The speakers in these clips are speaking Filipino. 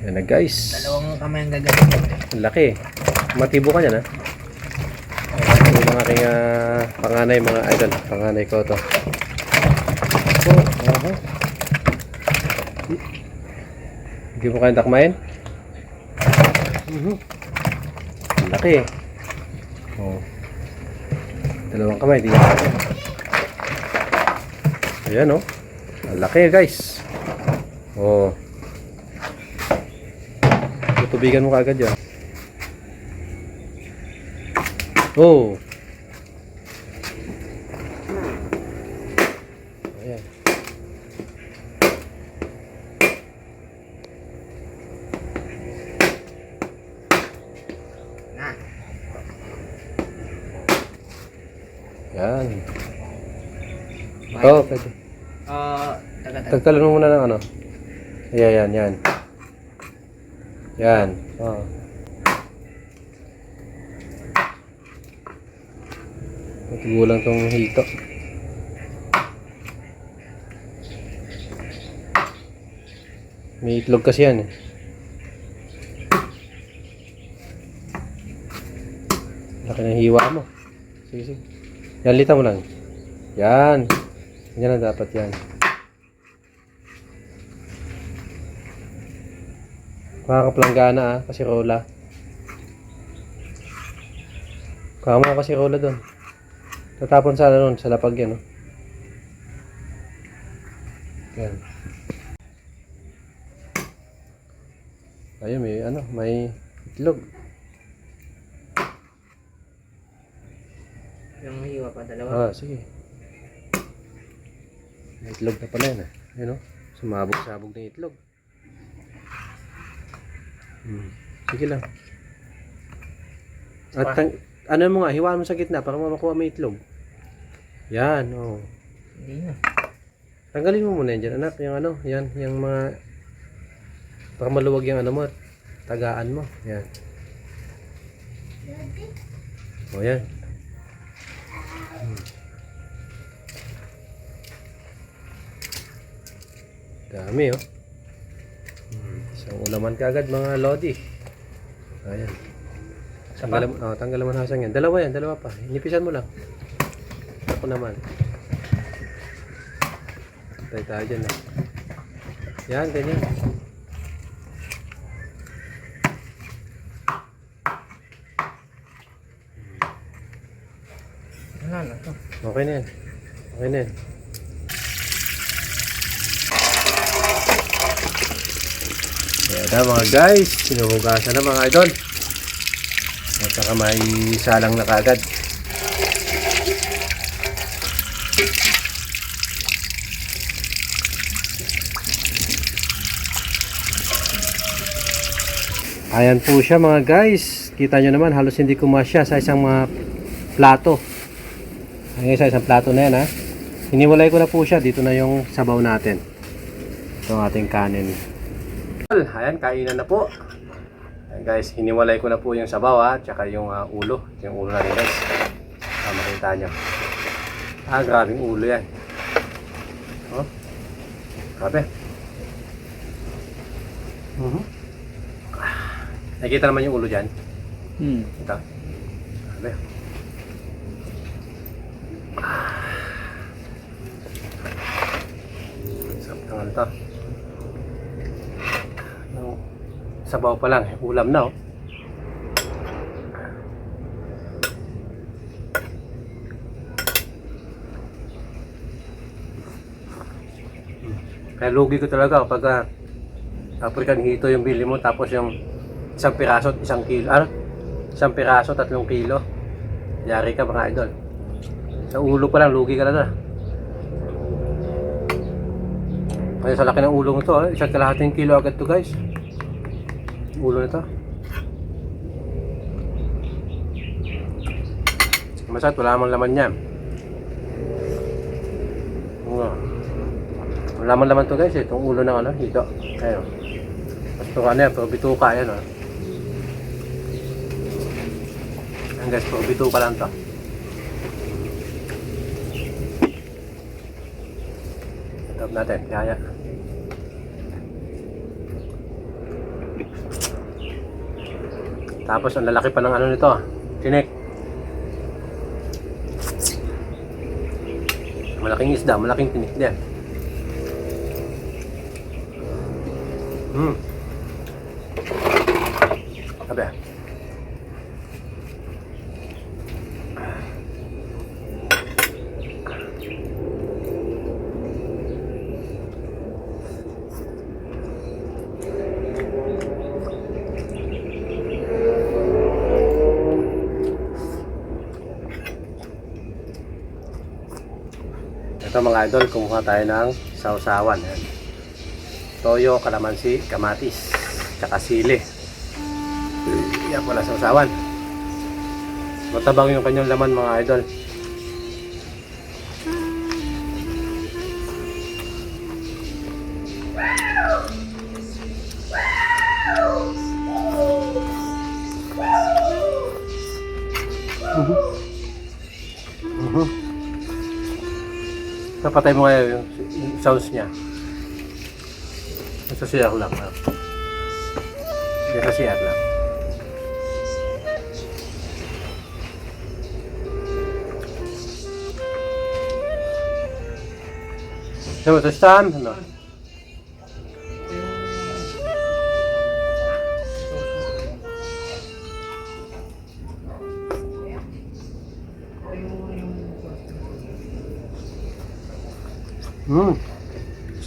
Yan na guys. Dalawang kamay ang gagawin. Ang laki. Matibo ka yan ha. Ito yung aking panganay mga idol. Panganay ko to. Hindi mo kayang takmain? Ang laki. Oh. Dalawang kamay. Di yan. Ayan oh. Ang laki guys. Oh. Tutubigan mo kaagad yan. Oh. Ayan. Na. Yan. Oh, pwede. Tagtalan mo muna ng ano. Ayan, yan. Yan. Oh. Matugulang tong hito. May itlog kasi yan eh. Laki ng hiwa mo. Sige, sige. Yan, lita mo lang. Yan. Yan na dapat yan. Makakaplanggana kasi rola. Kuha mo kasi rola doon. Tatapon sana nun sa lapag yan. Yan. Ayun, may itlog. Yung hiwa pa, dalawa. Sige. May itlog na pala yan. Ayun sumabog-sabog na itlog. Sige lang. At ano mo nga, hiwaan mo sa gitna para makuha mo itlog. Yan, oh. Hindi na. Tanggalin mo muna yan dyan, anak. Yung yan, yung mga para maluwag yung mo, tagaan mo. Yan. Oh, yan. Dami, oh. Isang ulaman ka agad mga lodi. Ayan. Tanggalan mo hasang yan. Dalawa pa. Inipisan mo lang. Ako naman. Tayo dyan na. Yan, ganyan. Wala na to. Okay na yan. Okay na yan. Ayan na mga guys. Sinuhugasan na mga idol. At saka may salang na kaagad. Ayan po siya mga guys. Kita nyo naman halos hindi kumasya sa isang mga plato. Ayan sa isang plato na yan ha. Hiniwalay ko na po siya. Dito na yung sabaw natin. Ito ang ating kanin. Ayan, kainan na po. Ayan guys, hiniwalay ko na po yung sabaw ha. Tsaka yung ulo. Yung ulo natin guys. Makita nyo. Grabing ulo yan. Oh, grabe. Nakikita naman yung ulo dyan. Ito. Grabe. Sarap naman ito. Sabaw pa lang. Ulam na oh. Kaya lugi ko talaga kapag African hito yung bili mo tapos yung isang piraso at isang kilo. Isang piraso, 3 kilo. Yari ka mga idol. Sa ulo pa lang, lugi ka na. Kaya sa laki ng ulo mo to, isang kalahating kilo agad to guys. Ulo na to. Masat, wala namang laman niya. Wala namang laman to guys, itong ulo ng hito. Ayun. Basta yan, pero bituka yan Ayan guys, pero bituka lang to. Stop natin, kaya. Tapos ang lalaki pa ng ano nito, tinik. Malaking isda, malaking tinik din. Sabi. Ito mga idol, kumuha tayo ng sausawan. Ayan. Toyo, kalamansi, kamatis, tsaka sili. Yan pala sausawan. Matabang yung kanyang laman mga idol. Kapatay mo kayo yung sounds niya. Sa CR lang. Sa CR lang. Diba ito stand? Ano?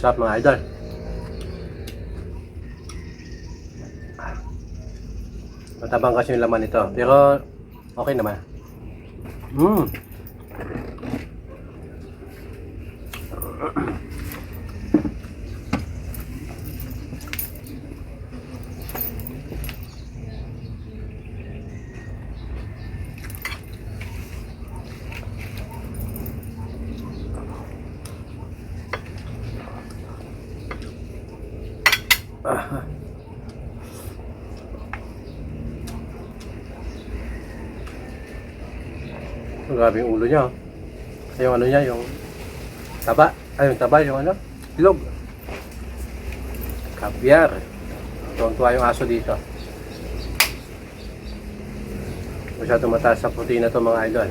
Sarap mga idol. Matabang kasi yung laman nito, pero okay naman. Grabe yung ulo niya. Yung ano niya, yung taba. Ay, yung taba, yung ano? Ilog. Kabyar. Tuwang-tuwa yung aso dito. Masyadong mataas sa protein na to mga idol.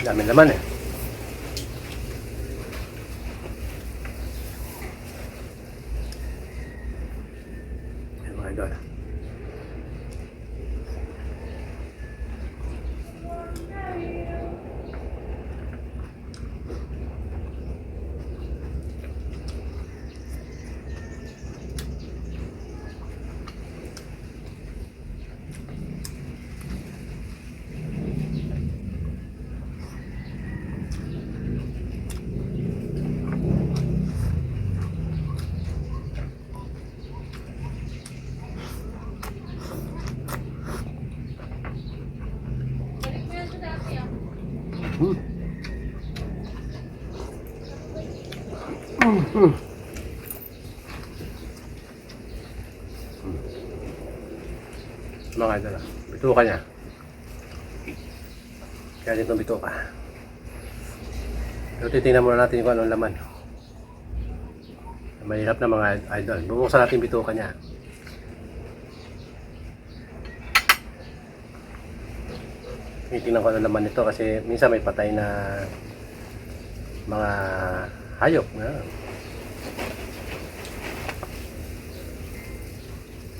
Dami naman eh. Ayan mga idol. Mga idol, bituka niya. Kaya dito bituka. Pero titingnan muna natin kung anong laman. Mahirap na mga idol. Bubuksan natin bituka niya. Titingnan ko anong laman nito kasi minsan may patay na mga hayop.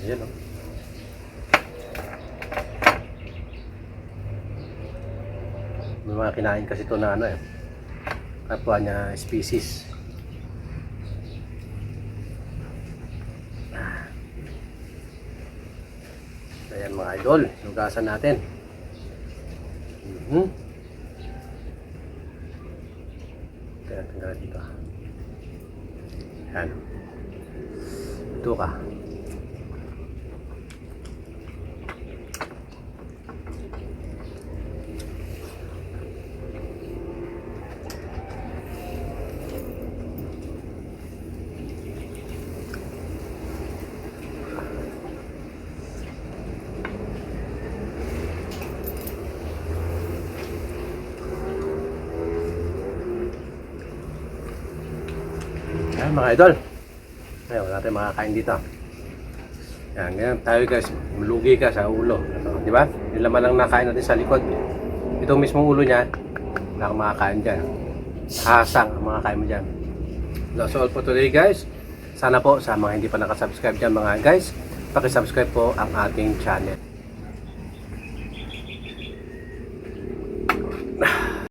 Ayan o. May mga kinain kasi ito na ano eh. Kapwa niya species. Ayan mga idol. idol. Hugasan natin. Kaya tanggal dito. Yan. Ito ka. Ayan mga idol. Ayan, wala tayong makakain dito. Yan, ganyan tayo guys. Malugi ka sa ulo. Di ba? Yung laman lang nakain natin sa likod. Itong mismong ulo niya, wala kang makakain dyan. Hasang ang makakain mo dyan. That's all for today guys. Sana po sa mga hindi pa nakasubscribe dyan mga guys, pakisubscribe po ang ating channel.